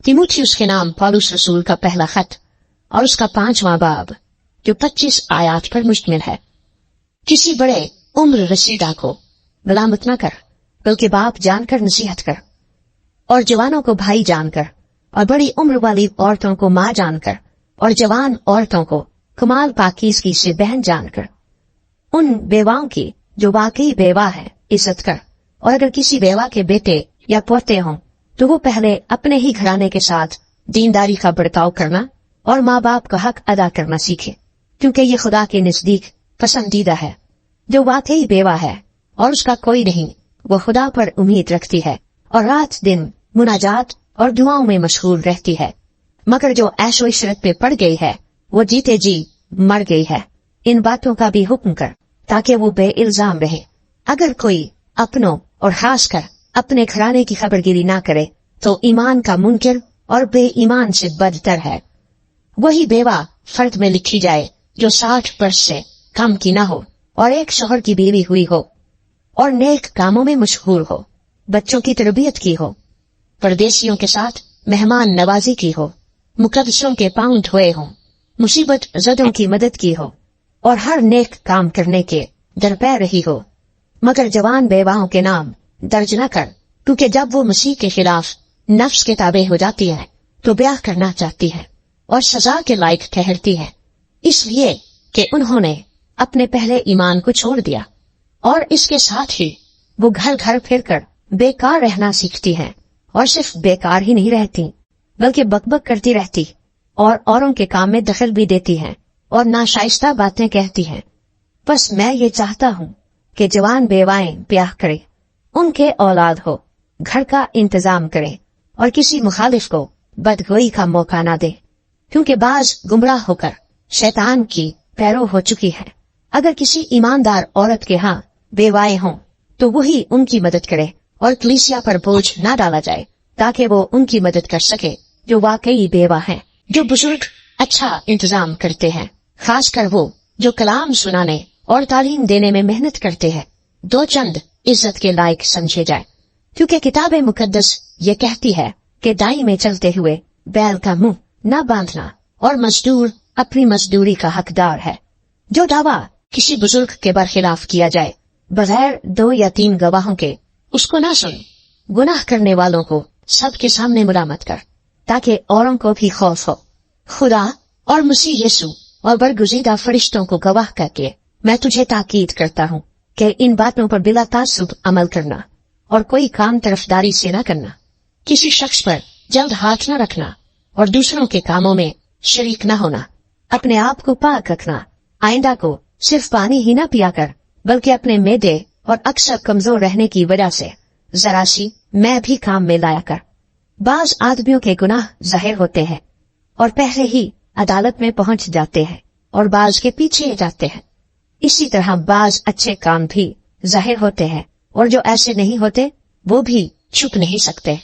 तीमुथियुस के नाम पौलुस रसूल का पहला खत और उसका 5वां बाब जो 25 आयात पर मुश्तमिल है। किसी बड़े उम्र रसीदा को गुलामत न कर, बल्कि बाप जानकर नसीहत कर, और जवानों को भाई जानकर, और बड़ी उम्र वाली औरतों को माँ जानकर, और जवान औरतों को कमाल पाकीज़गी से बहन जानकर, उन बेवाओं की जो वाकई बेवा है इज्जत कर। और अगर किसी बेवा के बेटे या पोते हों तो वो पहले अपने ही घराने के साथ दीनदारी का बर्ताव करना और माँ बाप का हक अदा करना सीखे, क्योंकि ये खुदा के नजदीक पसंदीदा है। जो वाकई बेवा है और उसका कोई नहीं, वो खुदा पर उम्मीद रखती है और रात दिन मुनाजात और दुआओं में मशगूल रहती है। मगर जो ऐशो इशरत पे पड़ गई है वो जीते जी मर गई है। इन बातों का भी हुक्म कर ताकि वो बेइल्जाम रहे। अगर कोई अपनों और खासकर अपने घराने की खबरगिरी ना करे तो ईमान का मुनकिर और बेईमान से बदतर है। वही बेवा फर्द में लिखी जाए जो 60 वर्ष से कम की ना हो और एक शौहर की बीवी हुई हो और नेक कामों में मशहूर हो, बच्चों की तरबियत की हो, परदेशियों के साथ मेहमान नवाजी की हो, मुकद्दसों के पांव धोए हों, मुसीबत ज़दों की मदद की हो और हर नेक काम करने के दरपे रही हो। मगर जवान बेवाओं के नाम दर्ज न कर, क्योंकि जब वो मसीह के खिलाफ नफ्स के ताबे हो जाती है तो ब्याह करना चाहती है और सजा के लायक ठहरती है, इसलिए कि उन्होंने अपने पहले ईमान को छोड़ दिया। और इसके साथ ही वो घर घर फिरकर बेकार रहना सीखती हैं और सिर्फ बेकार ही नहीं रहती बल्कि बकबक करती रहती और औरों के काम में दखल भी देती हैं और नाशाइस्ता बातें कहती हैं। बस मैं ये चाहता हूँ कि जवान बेवाएं ब्याह करें, उनके औलाद हो, घर का इंतजाम करें और किसी मुखालिफ को बदगोई का मौका ना दे, क्योंकि बाज गुमराह होकर शैतान की पैरो हो चुकी है। अगर किसी ईमानदार औरत के यहाँ बेवाएं हों तो वही उनकी मदद करे और कलीसिया पर बोझ ना डाला जाए, ताकि वो उनकी मदद कर सके जो वाकई बेवा हैं। जो बुजुर्ग अच्छा इंतजाम करते हैं, खासकर वो जो कलाम सुनाने और तालीम देने में मेहनत करते हैं, दो चंद इज्जत के लायक समझे जाए, क्योंकि किताब मुकद्दस ये कहती है कि दाई में चलते हुए बैल का मुंह न बांधना और मजदूर अपनी मजदूरी का हकदार है। जो दावा किसी बुजुर्ग के बरखिलाफ किया जाए बगैर 2 या 3 गवाहों के, उसको ना सुन। गुनाह करने वालों को सबके सामने मुलामत कर, ताकि औरों को भी खौफ हो। खुदा और मसीह यीशु और बरगुज़ीदा फरिश्तों को गवाह करके मैं तुझे ताकीद करता हूँ कि इन बातों पर बिला तासुब अमल करना और कोई काम तरफदारी से न करना, किसी शख्स पर जल्द हाथ न रखना और दूसरों के कामों में शरीक न होना। अपने आप को पाक रखना। आइंदा को सिर्फ पानी ही न पिया कर, बल्कि अपने मैदे और अक्सर कमजोर रहने की वजह से जरा सी मैं भी काम में लाया कर। बाज आदमियों के गुनाह जाहिर होते हैं और पहले ही अदालत में पहुंच जाते हैं और बाज के पीछे जाते हैं। इसी तरह बाज अच्छे काम भी जाहिर होते हैं और जो ऐसे नहीं होते वो भी छुप नहीं सकते।